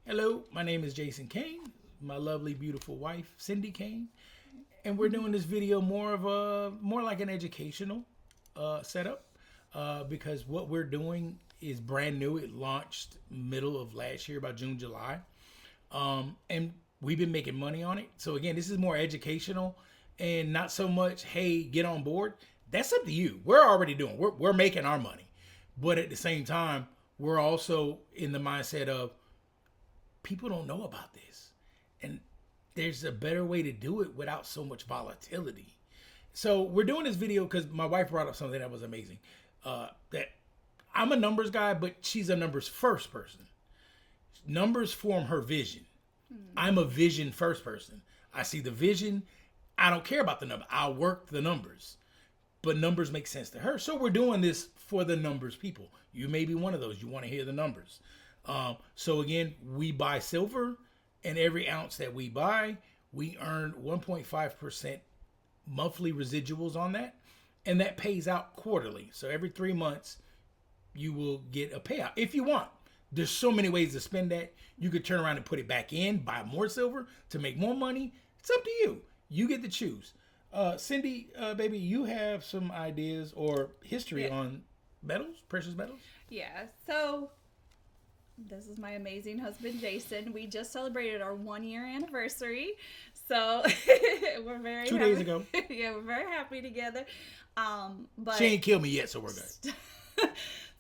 Hello, my name is Jason Cain, my lovely, beautiful wife, Cindy Cain, and we're doing this video more like an educational setup because what we're doing is brand new. It launched middle of last year, about June, July, and we've been making money on it. So again, this is more educational and not so much, hey, get on board. That's up to you. We're already doing. We're making our money, but at the same time, we're also in the mindset of people don't know about this, and there's a better way to do it without so much volatility. So we're doing this video because my wife brought up something that was amazing. That I'm a numbers guy, but she's a numbers first person. Numbers form her vision. I'm a vision first person. I see the vision. I don't care about the number. I'll work the numbers, but numbers make sense to her. So we're doing this for the numbers people. You may be one of those. You want to hear the numbers. So again, we buy silver, and every ounce that we buy, we earn 1.5% monthly residuals on that, and that pays out quarterly. So every 3 months, you will get a payout if you want. There's so many ways to spend that. You could turn around and put it back in, buy more silver to make more money. It's up to you. You get to choose. Cindy, baby, you have some ideas or history on metals, precious metals? Yeah, so this is my amazing husband, Jason. We just celebrated our 1-year anniversary. So we're very 2 happy. days ago. Yeah, we're very happy together. But she ain't killed me yet, so we're good.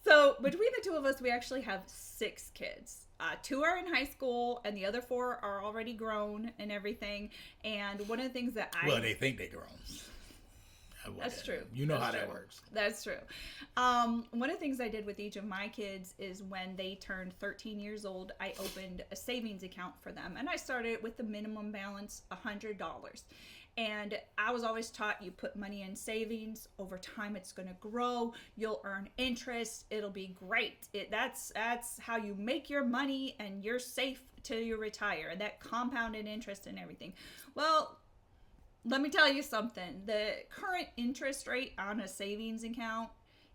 So between the two of us, we actually have 6 kids. 2 are in high school, and the other 4 are already grown and everything. And one of the things that Well, they think they're grown. That's true. You know That's how true. that works. That's true. One of the things I did with each of my kids is when they turned 13 years old, I opened a savings account for them. And I started with the minimum balance, $100. And I was always taught you put money in savings. Over time, it's going to grow. You'll earn interest. It'll be great. That's how you make your money, and you're safe till you retire. And that compounded interest and everything. Well, let me tell you something. The current interest rate on a savings account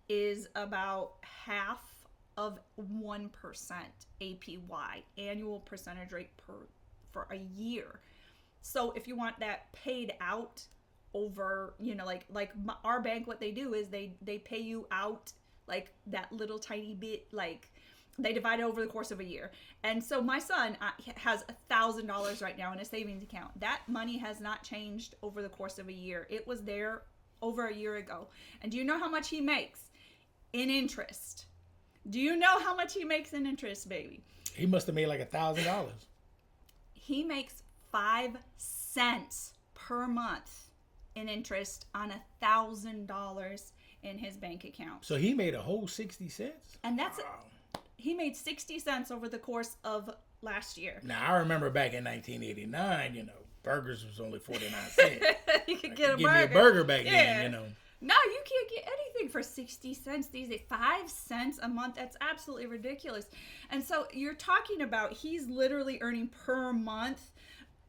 is about half of 1% APY, annual percentage rate for a year. So if you want that paid out over, like our bank, what they do is they pay you out like that little tiny bit, like they divide it over the course of a year. And so my son has $1,000 right now in a savings account. That money has not changed over the course of a year. It was there over a year ago. And do you know how much he makes in interest? Do you know how much he makes in interest, baby? He must have made like $1,000. He makes 5 cents per month in interest on $1,000 in his bank account. So he made a whole 60 cents? And that's wow. He made 60 cents over the course of last year. Now, I remember back in 1989, burgers was only 49 cents. You could get a burger. Give me a burger back then, No, you can't get anything for 60 cents these days. 5 cents a month. That's absolutely ridiculous. And so you're talking about he's literally earning per month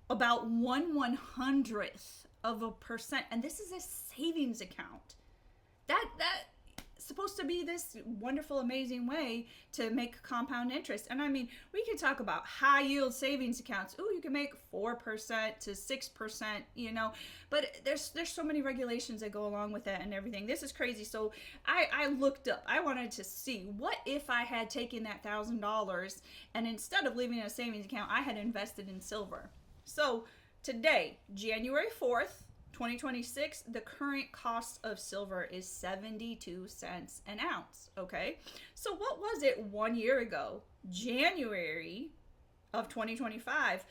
about 1/100th of a percent. And this is a savings account. That supposed to be this wonderful, amazing way to make compound interest. And I mean, we can talk about high yield savings accounts. Ooh, you can make 4% to 6%, but there's so many regulations that go along with that and everything. This is crazy. So I looked up, I wanted to see what if I had taken that $1,000 and instead of leaving it in a savings account, I had invested in silver. So today, January 4th, 2026, the current cost of silver is 72 cents an ounce, okay? So what was it 1 year ago, January of 2025?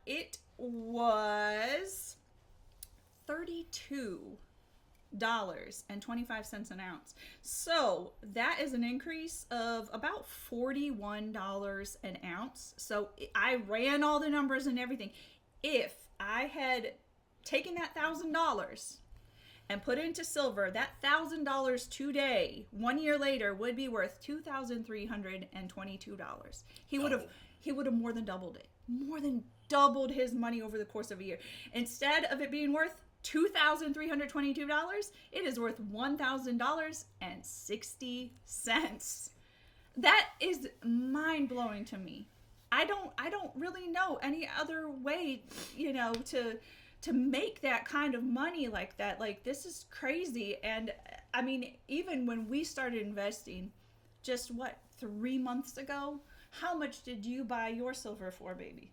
It was $32.25 an ounce. So that is an increase of about $41 an ounce. So I ran all the numbers and everything. If I had taking that $1,000 and put it into silver, that $1,000 today, 1 year later, would be worth $2,322. He would have more than doubled it. More than doubled his money over the course of a year. Instead of it being worth $2,322, it is worth $1,000.60. That is mind blowing to me. I don't really know any other way, to make that kind of money like that. Like, this is crazy. And I mean, even when we started investing just 3 months ago, how much did you buy your silver for, baby?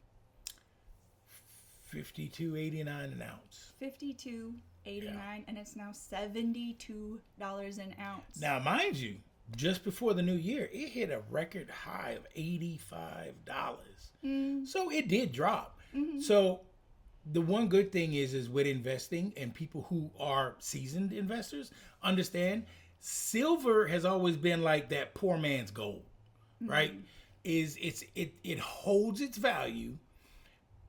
$52.89 an ounce. $52.89, and it's now $72 an ounce. Now, mind you, just before the new year, it hit a record high of $85. So it did drop. So the one good thing is with investing, and people who are seasoned investors understand, silver has always been like that poor man's gold, right? It holds its value,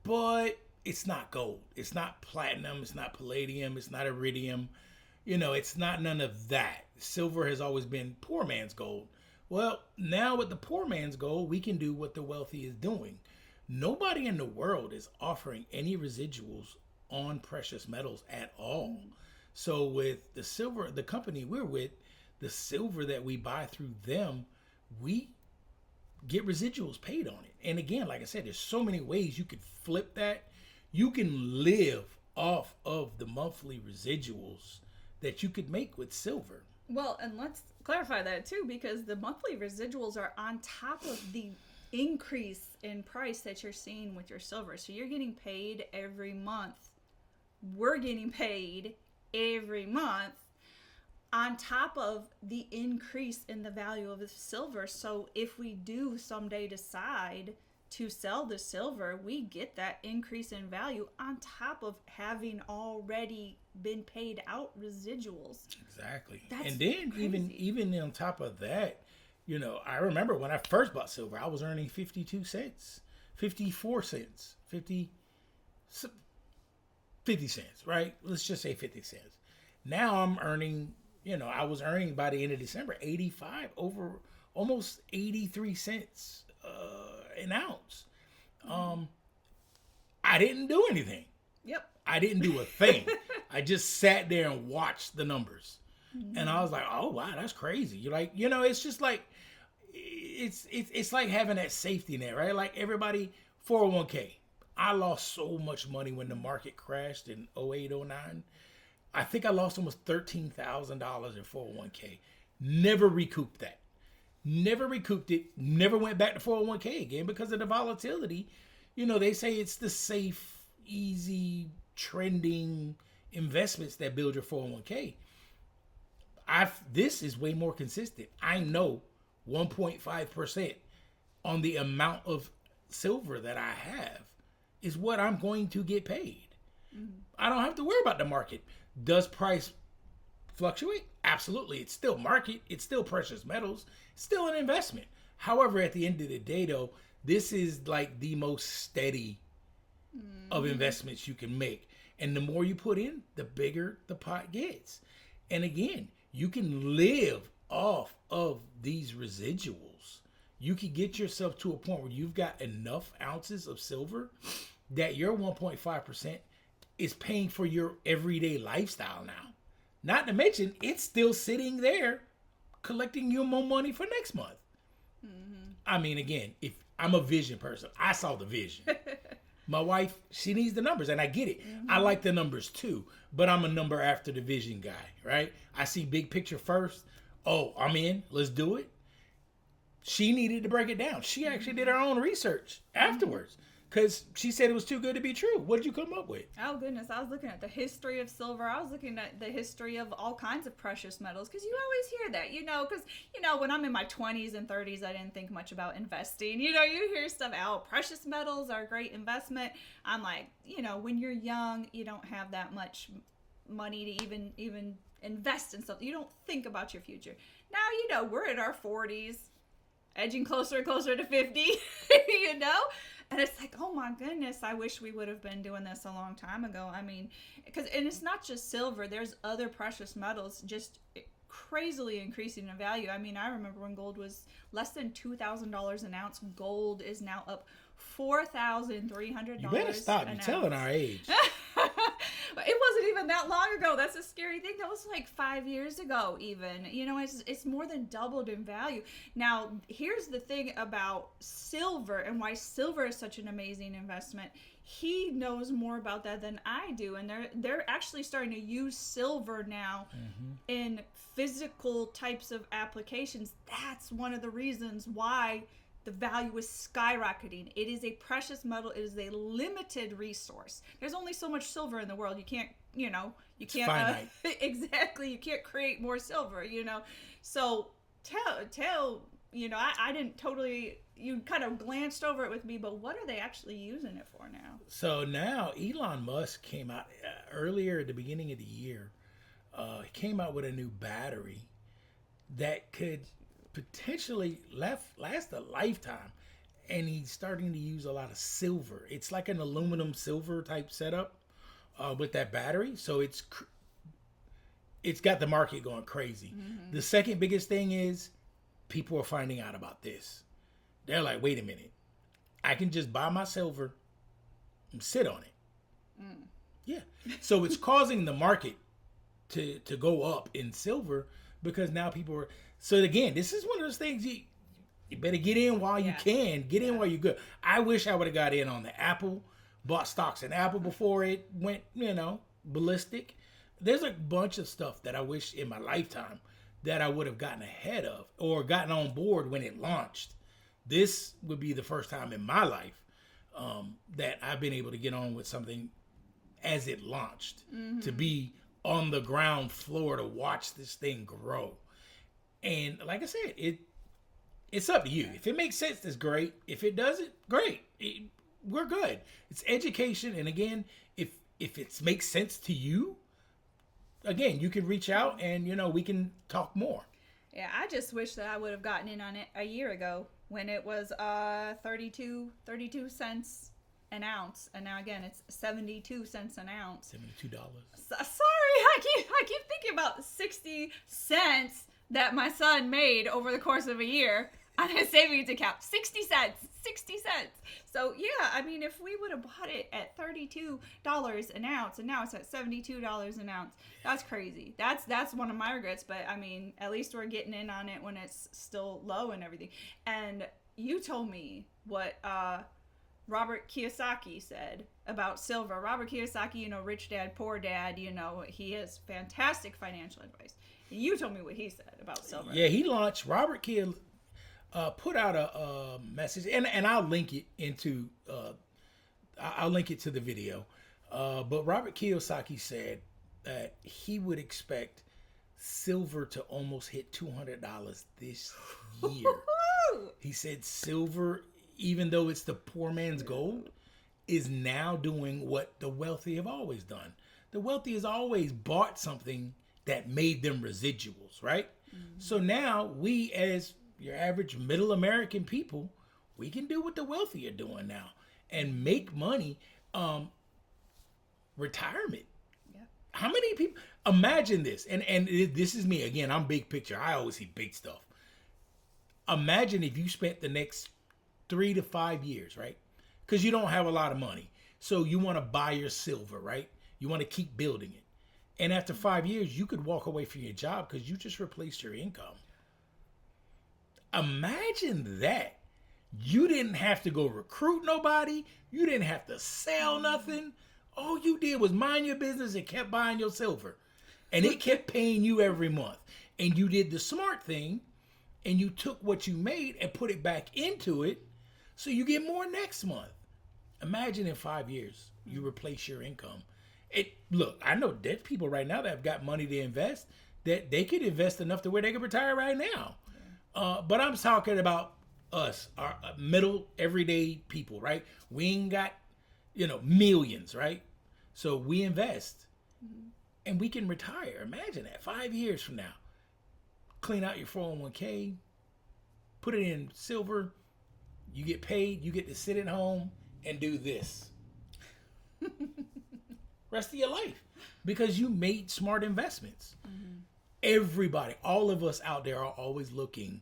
but it's not gold. It's not platinum. It's not palladium. It's not iridium. It's not none of that. Silver has always been poor man's gold. Well, now with the poor man's gold, we can do what the wealthy is doing. Nobody in the world is offering any residuals on precious metals at all. So with the silver, the company we're with, the silver that we buy through them, we get residuals paid on it. And again, like I said, there's so many ways you could flip that. You can live off of the monthly residuals that you could make with silver. Well, and let's clarify that too, because the monthly residuals are on top of the increase in price that you're seeing with your silver. So you're getting paid every month. We're getting paid every month on top of the increase in the value of the silver. So if we do someday decide to sell the silver, we get that increase in value on top of having already been paid out residuals. Exactly. That's and then crazy. even on top of that, I remember when I first bought silver, I was earning 52 cents, 54 cents, 50 cents, right? Let's just say 50 cents. Now I'm earning, I was earning by the end of December, 85, over almost 83 cents an ounce. I didn't do anything. Yep. I didn't do a thing. I just sat there and watched the numbers. And I was like, oh, wow, that's crazy. You're like, it's just like, it's like having that safety net, right? Like everybody, 401k. I lost so much money when the market crashed in 08, 09. I think I lost almost $13,000 in 401k. Never recouped that. Never recouped it. Never went back to 401k again because of the volatility. They say it's the safe, easy, trending investments that build your 401k. This is way more consistent. I know 1.5% on the amount of silver that I have is what I'm going to get paid. I don't have to worry about the market. Does price fluctuate? Absolutely. It's still market. It's still precious metals. It's still an investment. However, at the end of the day, though, this is like the most steady of investments you can make. And the more you put in, the bigger the pot gets. And again, you can live off of these residuals. You can get yourself to a point where you've got enough ounces of silver that your 1.5% is paying for your everyday lifestyle now. Not to mention, it's still sitting there collecting you more money for next month. I mean, again, if I'm a vision person, I saw the vision. My wife, she needs the numbers, and I get it. I like the numbers too, but I'm a number after the vision guy, right? I see big picture first. Oh, I'm in. Let's do it. She needed to break it down. She actually did her own research afterwards because she said it was too good to be true. What did you come up with? Oh, goodness. I was looking at the history of silver. I was looking at the history of all kinds of precious metals because you always hear that, because, when I'm in my 20s and 30s, I didn't think much about investing. You hear stuff out. Precious metals are a great investment. I'm like, when you're young, you don't have that much money to even invest in something. You don't think about your future. Now, we're in our 40s, edging closer and closer to 50, And it's like, oh my goodness, I wish we would have been doing this a long time ago. I mean, and it's not just silver. There's other precious metals just crazily increasing in value. I mean, I remember when gold was less than $2,000 an ounce. Gold is now up $4,300. You better stop. You're telling our age. It wasn't even that long ago. That's a scary thing. That was like 5 years ago even. You know, it's more than doubled in value. Now, here's the thing about silver and why silver is such an amazing investment. He knows more about that than I do, and they're actually starting to use silver now in physical types of applications. That's one of the reasons why the value is skyrocketing. It is a precious metal. It is a limited resource. There's only so much silver in the world. You can't exactly. You can't create more silver. So tell. I didn't totally. You kind of glanced over it with me, but what are they actually using it for now? So now Elon Musk came out earlier at the beginning of the year. He came out with a new battery that could potentially last a lifetime, and he's starting to use a lot of silver. It's like an aluminum silver type setup with that battery, so it's got the market going crazy. The second biggest thing is people are finding out about this. They're like, wait a minute, I can just buy my silver and sit on it. Yeah, so it's causing the market to go up in silver because now people are. So again, this is one of those things you better get in while you can. Get in while you're good. I wish I would have got in on the Apple, bought stocks in Apple before it went, ballistic. There's a bunch of stuff that I wish in my lifetime that I would have gotten ahead of or gotten on board when it launched. This would be the first time in my life that I've been able to get on with something as it launched, to be on the ground floor to watch this thing grow. And like I said, it's up to you. If it makes sense, it's great. If it doesn't, great. We're good. It's education. And again, if it makes sense to you, again, you can reach out and, we can talk more. Yeah, I just wish that I would have gotten in on it a year ago when it was 32 cents an ounce, and now again it's 72 cents an ounce. $72. Sorry, I keep thinking about 60 cents that my son made over the course of a year on his savings account. 60 cents. So yeah, I mean, if we would have bought it at $32 an ounce and now it's at $72 an ounce, that's crazy. That's one of my regrets, but I mean, at least we're getting in on it when it's still low and everything. And you told me what Robert Kiyosaki said about silver. Robert Kiyosaki, Rich Dad, Poor Dad, he has fantastic financial advice. You told me what he said about silver. Yeah, he launched, Robert Kiyosaki put out a message, and I'll link it into, I'll link it to the video. But Robert Kiyosaki said that he would expect silver to almost hit $200 this year. He said silver, even though it's the poor man's gold, is now doing what the wealthy have always done. The wealthy has always bought something that made them residuals, right? So now we, as your average middle American people, we can do what the wealthy are doing now and make money. Retirement. Yeah. How many people, imagine this, and this is me again, I'm big picture. I always see big stuff. Imagine if you spent the next 3 to 5 years, right? Because you don't have a lot of money. So you want to buy your silver, right? You want to keep building it. And after 5 years, you could walk away from your job because you just replaced your income. Imagine that. You didn't have to go recruit nobody. You didn't have to sell nothing. All you did was mind your business and kept buying your silver. And it kept paying you every month. And you did the smart thing. And you took what you made and put it back into it so you get more next month. Imagine in 5 years, you replace your income. Look, I know there's people right now that have got money to invest that they could invest enough to where they could retire right now. But I'm talking about us, our middle, everyday people, right? We ain't got, millions, right? So we invest and we can retire. Imagine that 5 years from now. Clean out your 401k, put it in silver, you get paid, you get to sit at home and do this. Rest of your life. Because you made smart investments. Everybody, all of us out there are always looking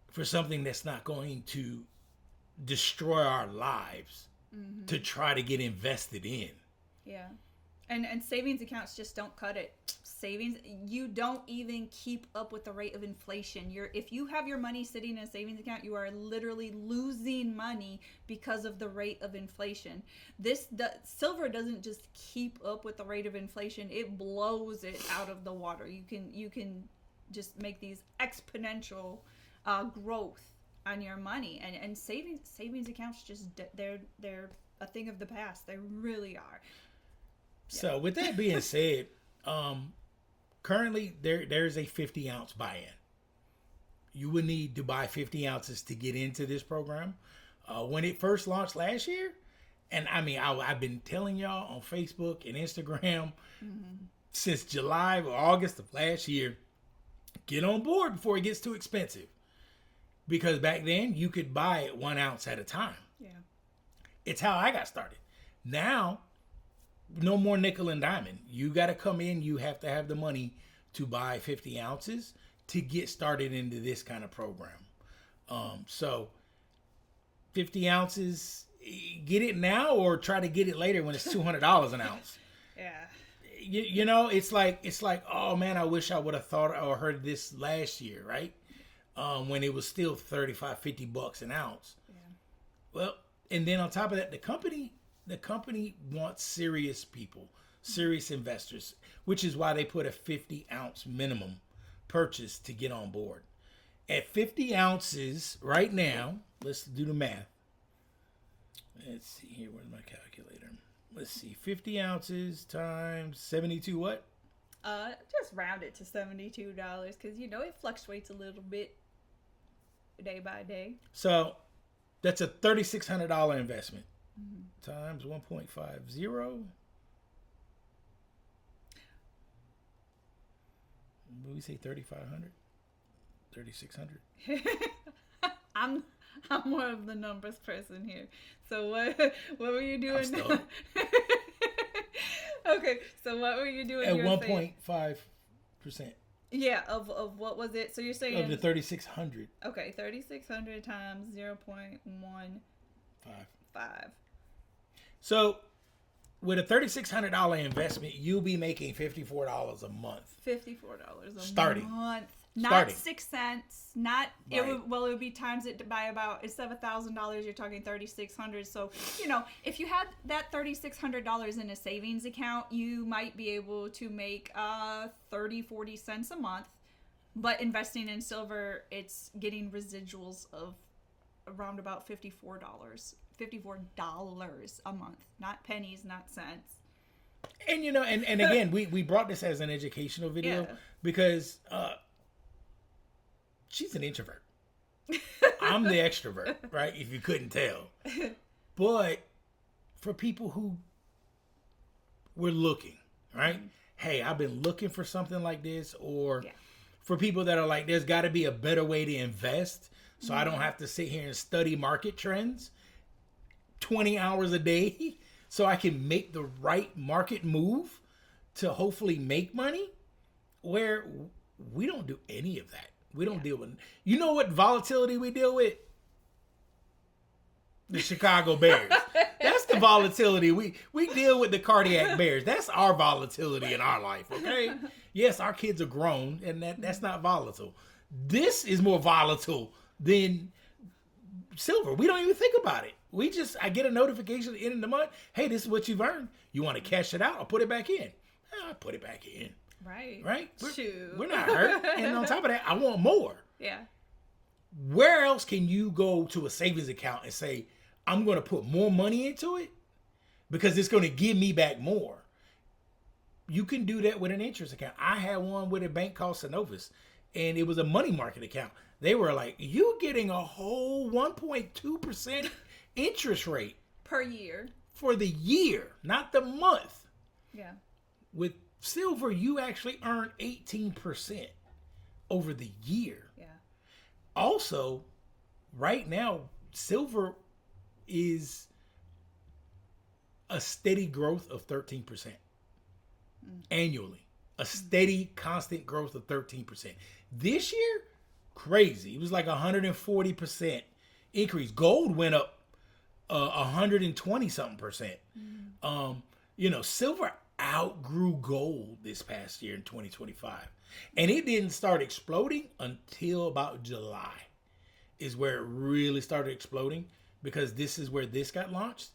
for something that's not going to destroy our lives to try to get invested in. Yeah. And savings accounts just don't cut it. Savings, you don't even keep up with the rate of inflation. If you have your money sitting in a savings account, you are literally losing money because of the rate of inflation. Silver doesn't just keep up with the rate of inflation; it blows it out of the water. You can just make these exponential growth on your money, and savings accounts they're a thing of the past. They really are. So with that being said, currently there's a 50-ounce buy-in. You would need to buy 50 ounces to get into this program. When it first launched last year, and I mean, I've been telling y'all on Facebook and Instagram since July or August of last year, get on board before it gets too expensive. Because back then you could buy it 1 ounce at a time. Yeah. It's how I got started. Now, no more nickel and diamond. You got to come in. You have to have the money to buy 50 ounces to get started into this kind of program. So 50 ounces, get it now or try to get it later when it's $200 an ounce. Yeah. You know, it's like, oh man, I wish I would have thought or heard this last year, right? When it was still $35-$50 an ounce. Yeah. Well, and then on top of that, the company wants serious people, serious investors, which is why they put a 50-ounce minimum purchase to get on board. At 50 ounces right now, let's do the math. Let's see here. Where's my calculator? Let's see. 50 ounces times 72 what? Just round it to $72 because, it fluctuates a little bit day by day. So that's a $3,600 investment. Times 1.50. What we say, 3,500? 3,600? I'm more of the numbers person here. So what were you doing? Okay, so what were you doing? At 1.5%. Yeah, of what was it? So you're saying of the 3,600. Okay, 3,600 times 0.15. So, with a $3,600 investment, you'll be making $54 a month. $54 a Starting. month. Not Starting. 6 cents. Not Right. it would be times it by about, instead of $1,000, you're talking $3,600. So, if you had that $3,600 in a savings account, you might be able to make 30-40 cents a month. But investing in silver, it's getting residuals of around about $54 a month, not pennies, not cents. And and again, we brought this as an educational video because she's an introvert. I'm the extrovert, right? If you couldn't tell. But for people who were looking, right? Hey, I've been looking for something like this, or for people that are like, there's got to be a better way to invest, so I don't have to sit here and study market trends 20 hours a day so I can make the right market move to hopefully make money, where we don't do any of that. We don't deal with, what volatility we deal with? The Chicago Bears. That's the volatility. We deal with the cardiac bears. That's our volatility in our life, okay? Yes, our kids are grown, and that's not volatile. This is more volatile than silver. We don't even think about it. I get a notification at the end of the month. Hey, this is what you've earned. You want to cash it out or put it back in? I put it back in. Right? We're not hurt. And on top of that, I want more. Yeah. Where else can you go to a savings account and say, I'm going to put more money into it because it's going to give me back more? You can do that with an interest account. I had one with a bank called Synovus, and it was a money market account. They were like, you getting a whole 1.2% interest rate per year for the year, not the month. Yeah. With silver, you actually earn 18% over the year. Yeah. Also, right now, silver is a steady growth of 13% annually. A steady, constant growth of 13%. This year, crazy. It was like 140% increase. Gold went up 120 something percent. Silver outgrew gold this past year in 2025. And it didn't start exploding until about July is where it really started exploding, because this is where this got launched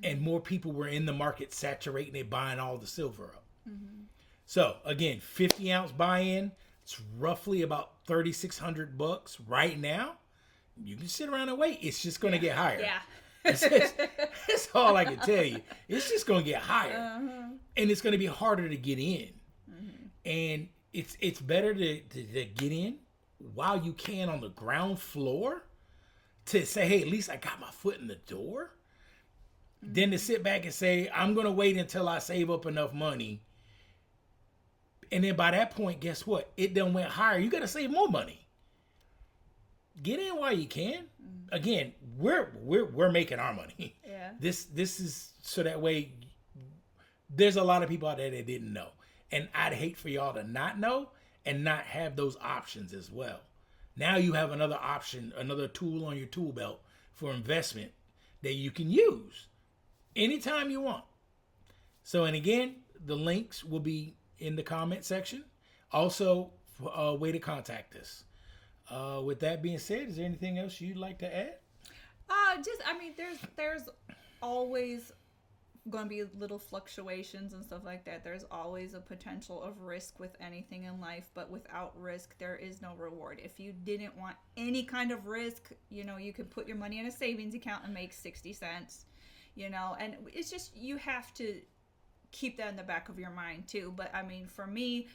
and more people were in the market saturating it, buying all the silver up. Mm-hmm. So again, 50 ounce buy-in, it's roughly about $3,600 right now. You can sit around and wait. It's just going to get higher. Yeah. That's all I can tell you. It's just going to get higher. And it's going to be harder to get in. Mm-hmm. And it's better to get in while you can on the ground floor, to say, hey, at least I got my foot in the door, than to sit back and say, I'm going to wait until I save up enough money. And then by that point, guess what? It done went higher. You got to save more money. Get in while you can. Again, we're making our money. Yeah. This is so that way there's a lot of people out there that didn't know. And I'd hate for y'all to not know and not have those options as well. Now you have another option, another tool on your tool belt for investment that you can use anytime you want. So, and again, the links will be in the comment section. Also, a way to contact us. With that being said, is there anything else you'd like to add? There's always going to be little fluctuations and stuff like that. There's always a potential of risk with anything in life, but without risk, there is no reward. If you didn't want any kind of risk, you could put your money in a savings account and make 60 cents, and it's just, you have to keep that in the back of your mind too. But for me,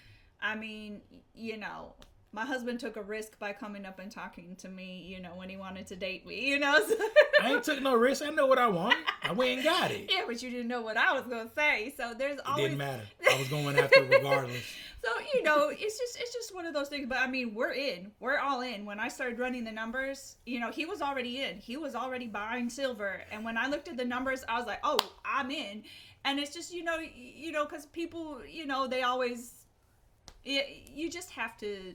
my husband took a risk by coming up and talking to me, when he wanted to date me, So. I ain't took no risk. I know what I want. I went and got it. Yeah, but you didn't know what I was going to say. So there's always... It didn't matter. I was going after it regardless. So, it's just one of those things. But, we're in. We're all in. When I started running the numbers, he was already in. He was already buying silver. And when I looked at the numbers, I was like, oh, I'm in. And it's just, because people, they always... You just have to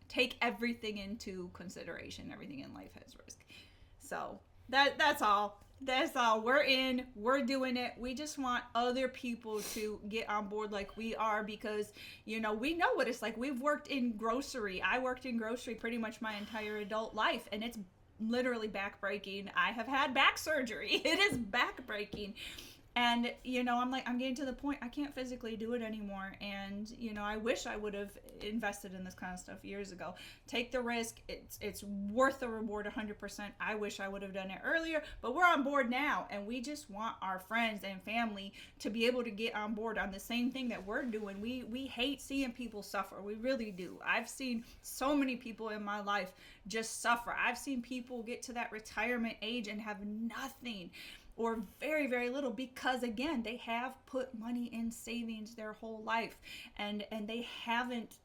take everything into consideration. Everything in life has risk. So that's all. That's all. We're in. We're doing it. We just want other people to get on board like we are, because, we know what it's like. We've worked in grocery. I worked in grocery pretty much my entire adult life, and it's literally backbreaking. I have had back surgery. It is backbreaking. And, I'm getting to the point I can't physically do it anymore. And, I wish I would have invested in this kind of stuff years ago. Take the risk. It's worth the reward 100%. I wish I would have done it earlier, but we're on board now. And we just want our friends and family to be able to get on board on the same thing that we're doing. We hate seeing people suffer. We really do. I've seen so many people in my life just suffer. I've seen people get to that retirement age and have nothing, or very, very little, because again, they have put money in savings their whole life, and they haven't,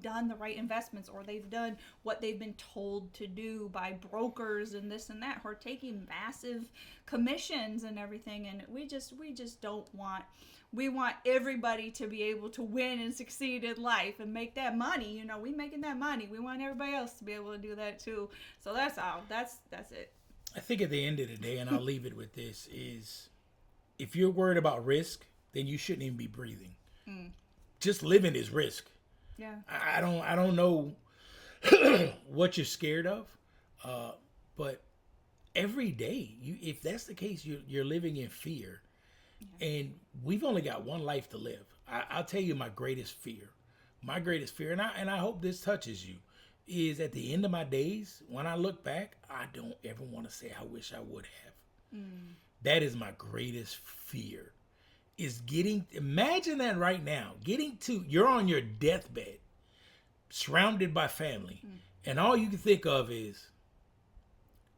done the right investments, or they've done what they've been told to do by brokers and this and that, who are taking massive commissions and everything. And we just don't want. We want everybody to be able to win and succeed in life and make that money. We making that money. We want everybody else to be able to do that too. So that's all. That's it. I think at the end of the day, and I'll leave it with this, is if you're worried about risk, then you shouldn't even be breathing. Just living is risk. Yeah. I don't know what you're scared of, but every day, if that's the case, you're living in fear. Yeah. And we've only got one life to live. I'll tell you my greatest fear. My greatest fear, and I hope this touches you, is at the end of my days, when I look back, I don't ever want to say I wish I would have. That is my greatest fear, is imagine that right now, you're on your deathbed, surrounded by family, and all you can think of is,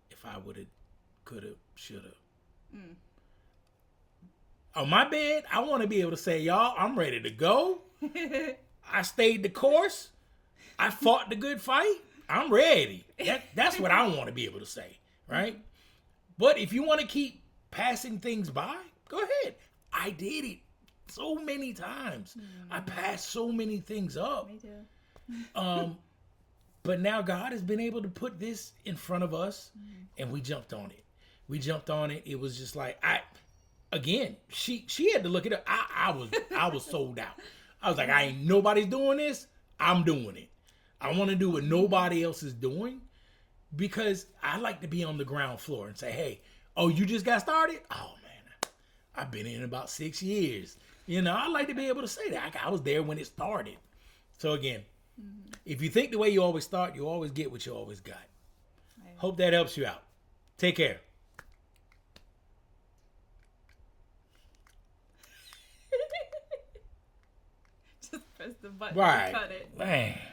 if I would have, could have, should have. On my bed, I want to be able to say, y'all, I'm ready to go. I stayed the course. I fought the good fight. I'm ready. That's what I want to be able to say, right? But if you want to keep passing things by, go ahead. I did it so many times. I passed so many things up. Me too. But now God has been able to put this in front of us, and we jumped on it. It was just like, again, she had to look it up. I was sold out. I was like, I ain't nobody's doing this. I'm doing it. I want to do what nobody else is doing because I like to be on the ground floor and say, hey, oh, you just got started? Oh man, I've been in about 6 years. You know, I like to be able to say that. I was there when it started. So again, if you think the way you always start, you always get what you always got. Right. Hope that helps you out. Take care. Just press the button Right. and cut it. Man.